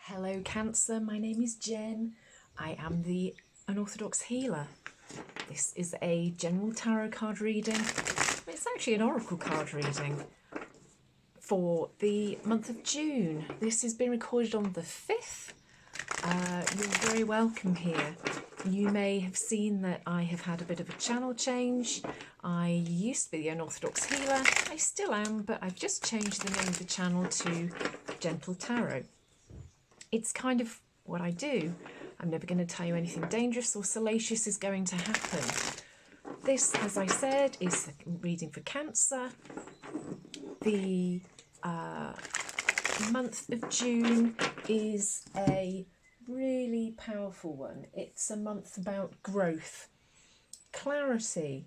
Hello Cancer, my name is Jen. I am the Unorthodox Healer. This is a general tarot card reading. It's actually an oracle card reading for the month of June. This has been recorded on the 5th. You're very welcome here. You may have seen that I have had a bit of a channel change. I used to be the Unorthodox Healer. I still am, but I've just changed the name of the channel to Gentle Tarot. It's kind of what I do. I'm never going to tell you anything dangerous or salacious is going to happen. This, as I said, is a reading for Cancer. The month of June is a really powerful one. It's a month about growth, clarity,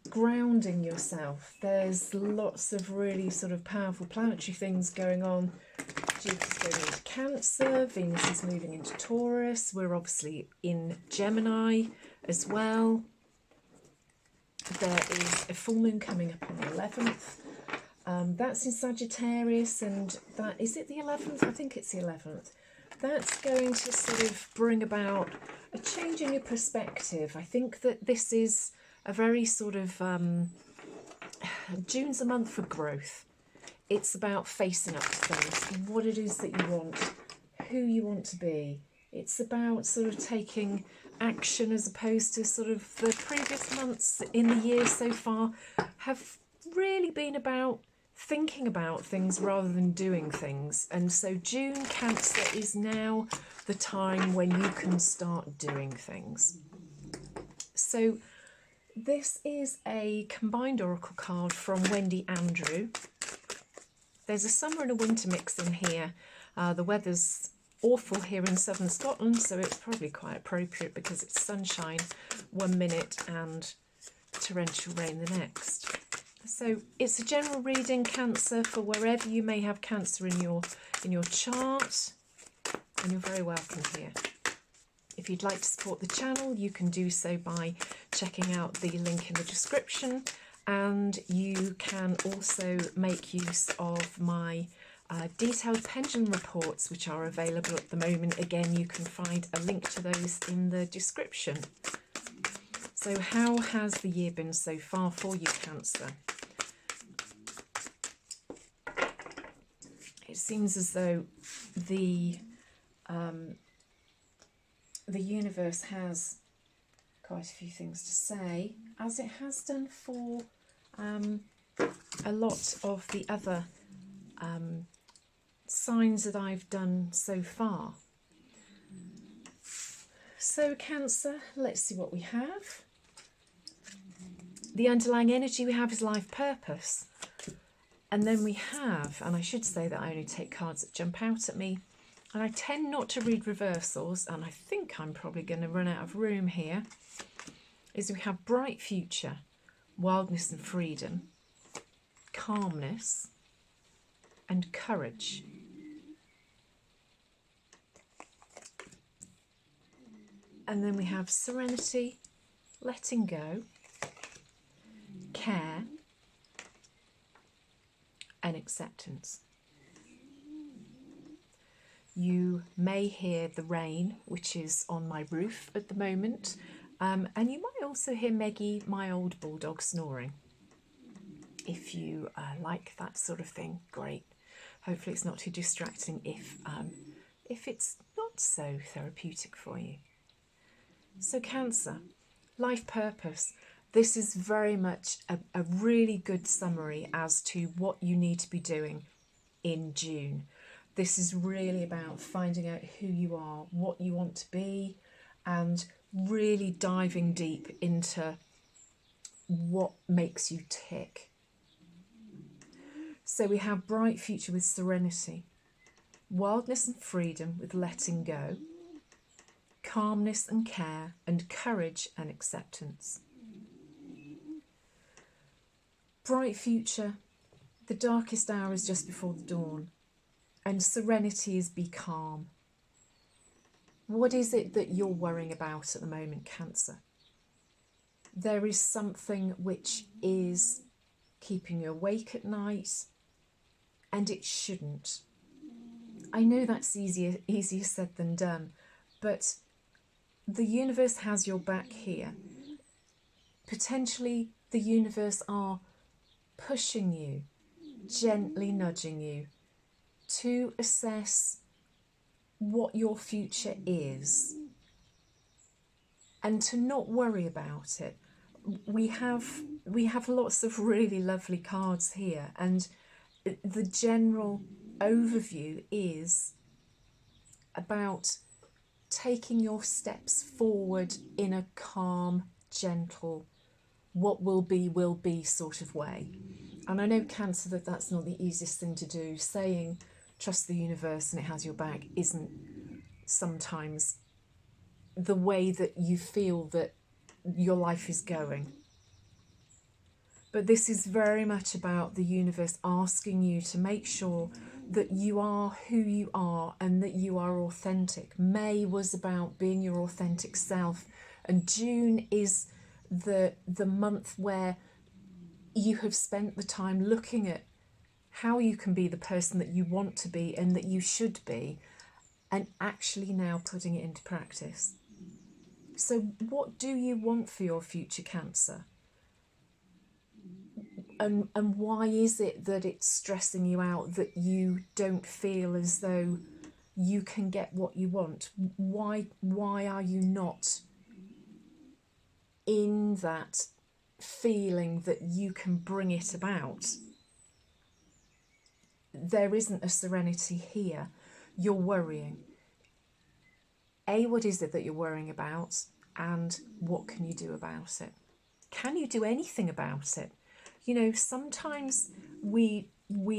grounding yourself. There's lots of really sort of powerful planetary things going on. Jupiter's going into Cancer, Venus is moving into Taurus, we're obviously in Gemini as well. There is a full moon coming up on the 11th. That's in Sagittarius, and that, is it the 11th? I think it's the 11th. That's going to sort of bring about a change in your perspective. I think that this is a very sort of, June's a month for growth. It's about facing up to things, what it is that you want, who you want to be. It's about sort of taking action, as opposed to sort of the previous months in the year so far have really been about thinking about things rather than doing things. And so June, Cancer, is now the time when you can start doing things. So this is a combined oracle card from Wendy Andrew. There's a summer and a winter mix in here. The weather's awful here in southern Scotland, so it's probably quite appropriate because it's sunshine one minute and torrential rain the next. So it's a general reading, Cancer, for wherever you may have Cancer in your chart, and you're very welcome here. If you'd like to support the channel, you can do so by checking out the link in the description. And you can also make use of my detailed pendulum reports, which are available at the moment. Again, you can find a link to those in the description. So how has the year been so far for you, Cancer? It seems as though the universe has quite a few things to say, as it has done for a lot of the other signs that I've done so far. So Cancer, let's see what we have. The underlying energy we have is life purpose. And then we have, and I should say that I only take cards that jump out at me, and I tend not to read reversals, and I think I'm probably going to run out of room here, is we have bright future, wildness and freedom, calmness and courage. And then we have serenity, letting go, care and acceptance. You may hear the rain, which is on my roof at the moment. And you might also hear Meggie, my old bulldog, snoring. If you like that sort of thing, great. Hopefully it's not too distracting if it's not so therapeutic for you. So Cancer, life purpose. This is very much a really good summary as to what you need to be doing in June. This is really about finding out who you are, what you want to be, and really diving deep into what makes you tick. So we have bright future with serenity, wildness and freedom with letting go, calmness and care, and courage and acceptance. Bright future, the darkest hour is just before the dawn, and serenity is be calm. What is it that you're worrying about at the moment, Cancer? There is something which is keeping you awake at night, and it shouldn't. I know that's easier said than done, but the universe has your back here. Potentially the universe are pushing you, gently nudging you to assess what your future is and to not worry about it. We have lots of really lovely cards here, and the general overview is about taking your steps forward in a calm, gentle, what will be sort of way. And I know, Cancer, that's not the easiest thing to do. Saying trust the universe and it has your back isn't sometimes the way that you feel that your life is going. But this is very much about the universe asking you to make sure that you are who you are and that you are authentic. May was about being your authentic self, and June is the month where you have spent the time looking at how you can be the person that you want to be and that you should be, and actually now putting it into practice. So what do you want for your future, Cancer? And why is it that it's stressing you out, that you don't feel as though you can get what you want? Why are you not in that feeling that you can bring it about? There isn't a serenity here. You're worrying. What is it that you're worrying about, and what can you do about it? Can you do anything about it? You know, sometimes we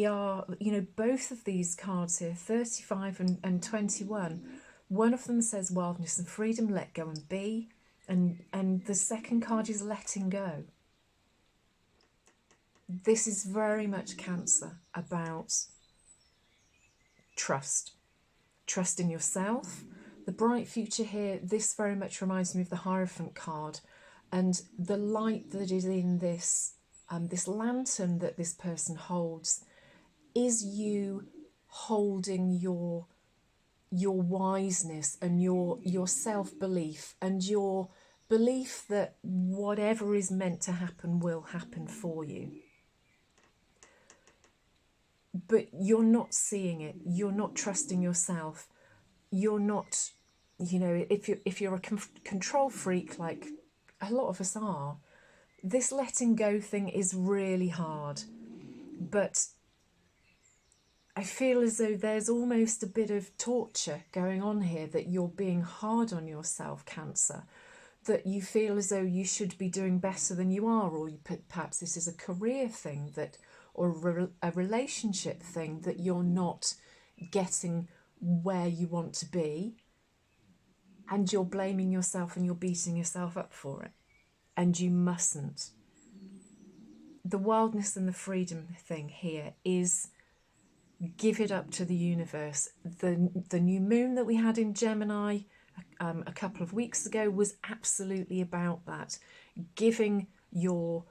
are, you know, both of these cards here, 35 and 21, one of them says wildness and freedom, let go and be, and the second card is letting go. This is very much, Cancer, about trust in yourself. The bright future here, this very much reminds me of the Hierophant card, and the light that is in this this lantern that this person holds is you holding your wiseness and your self-belief and your belief that whatever is meant to happen will happen for you. But you're not seeing it. You're not trusting yourself. You're not, you know, if you're a control freak like a lot of us are, this letting go thing is really hard. But I feel as though there's almost a bit of torture going on here, that you're being hard on yourself, Cancer, that you feel as though you should be doing better than you are, or perhaps this is a career thing, that, or a relationship thing, that you're not getting where you want to be, and you're blaming yourself and you're beating yourself up for it. And you mustn't. The wildness and the freedom thing here is give it up to the universe. The new moon that we had in Gemini a couple of weeks ago was absolutely about that. Giving your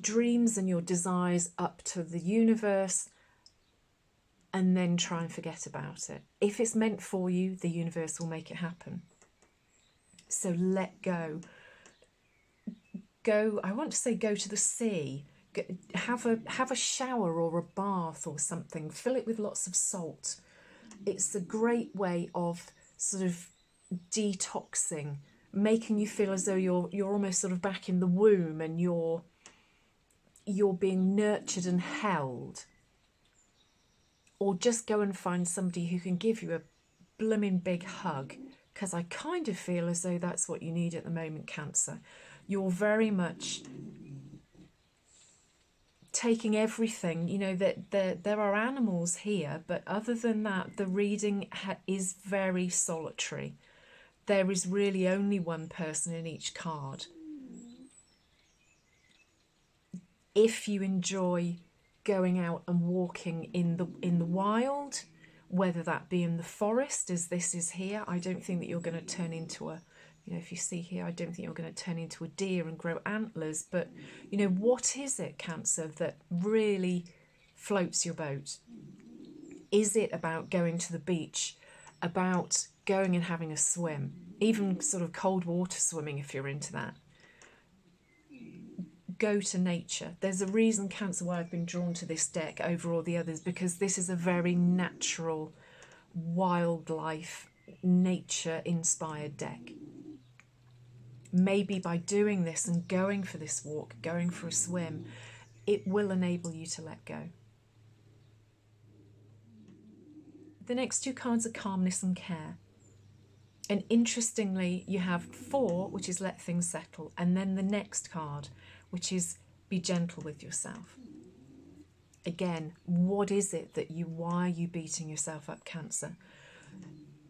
dreams and your desires up to the universe, and then try and forget about it. If it's meant for you, the universe will make it happen. So let go. Go, I want to say go to the sea. Have a shower or a bath or something. Fill it with lots of salt. It's a great way of sort of detoxing, making you feel as though you're almost sort of back in the womb, and you're being nurtured and held. Or just go and find somebody who can give you a blooming big hug, because I kind of feel as though that's what you need at the moment, Cancer. You're very much taking everything, you know, that there are animals here, but other than that, the reading is very solitary. There is really only one person in each card. If you enjoy going out and walking in the wild, whether that be in the forest, as this is here, I don't think that you're going to turn into a, you know, if you see here, I don't think you're going to turn into a deer and grow antlers. But, you know, what is it, Cancer, that really floats your boat? Is it about going to the beach, about going and having a swim, even sort of cold water swimming if you're into that? Go to nature. There's a reason, Cancer, why I've been drawn to this deck over all the others, because this is a very natural, wildlife, nature-inspired deck. Maybe by doing this and going for this walk, going for a swim, it will enable you to let go. The next two cards are calmness and care. And interestingly, you have 4, which is let things settle, and then the next card, which is be gentle with yourself. Again, what is it that why are you beating yourself up, Cancer?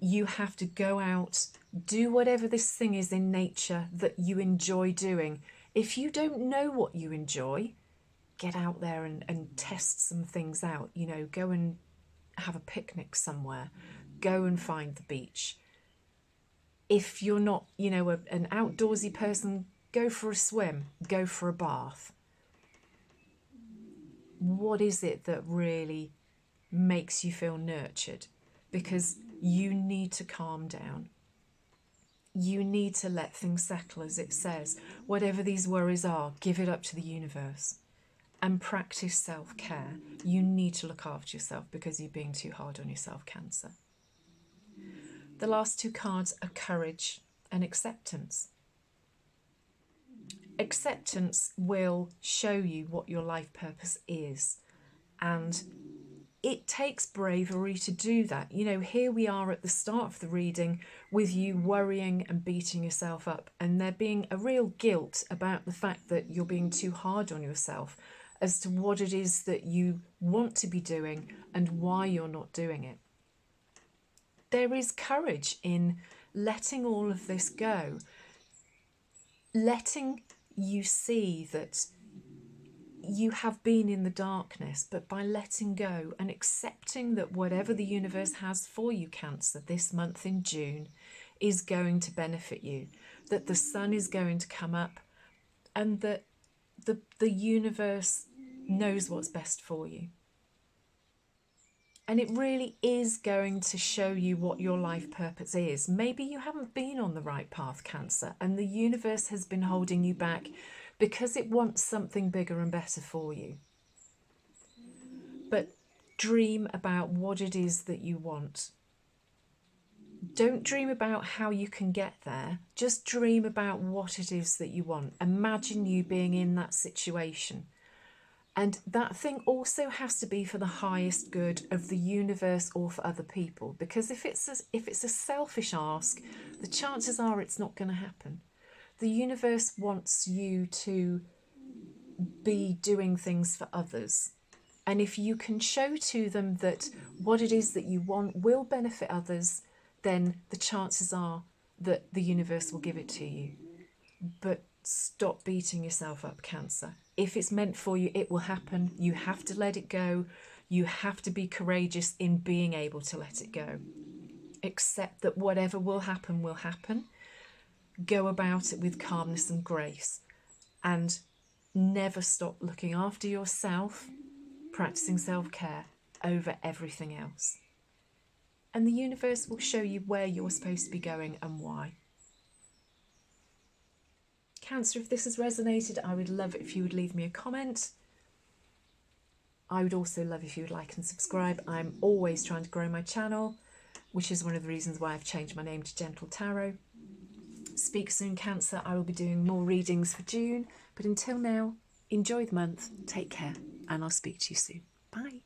You have to go out, do whatever this thing is in nature that you enjoy doing. If you don't know what you enjoy, get out there and test some things out. You know, go and have a picnic somewhere. Go and find the beach. If you're not, you know, an outdoorsy person, go for a swim, go for a bath. What is it that really makes you feel nurtured? Because you need to calm down. You need to let things settle, as it says. Whatever these worries are, give it up to the universe and practice self-care. You need to look after yourself because you're being too hard on yourself, Cancer. The last two cards are courage and acceptance. Acceptance will show you what your life purpose is, and it takes bravery to do that. You know, here we are at the start of the reading with you worrying and beating yourself up, and there being a real guilt about the fact that you're being too hard on yourself as to what it is that you want to be doing and why you're not doing it. There is courage in letting all of this go, letting you see that you have been in the darkness, but by letting go and accepting that whatever the universe has for you, Cancer, this month in June is going to benefit you, that the sun is going to come up, and that the universe knows what's best for you. And it really is going to show you what your life purpose is. Maybe you haven't been on the right path, Cancer, and the universe has been holding you back because it wants something bigger and better for you. But dream about what it is that you want. Don't dream about how you can get there. Just dream about what it is that you want. Imagine you being in that situation. And that thing also has to be for the highest good of the universe or for other people. Because if it's a selfish ask, the chances are it's not going to happen. The universe wants you to be doing things for others. And if you can show to them that what it is that you want will benefit others, then the chances are that the universe will give it to you. But stop beating yourself up, Cancer. If it's meant for you, it will happen. You have to let it go. You have to be courageous in being able to let it go. Accept that whatever will happen will happen. Go about it with calmness and grace. And never stop looking after yourself, practicing self-care over everything else. And the universe will show you where you're supposed to be going and why. Cancer, if this has resonated, I would love it if you would leave me a comment. I would also love if you would like and subscribe. I'm always trying to grow my channel, which is one of the reasons why I've changed my name to Gentle Tarot. Speak soon, Cancer. I will be doing more readings for June. But until now, enjoy the month, take care, and I'll speak to you soon. Bye.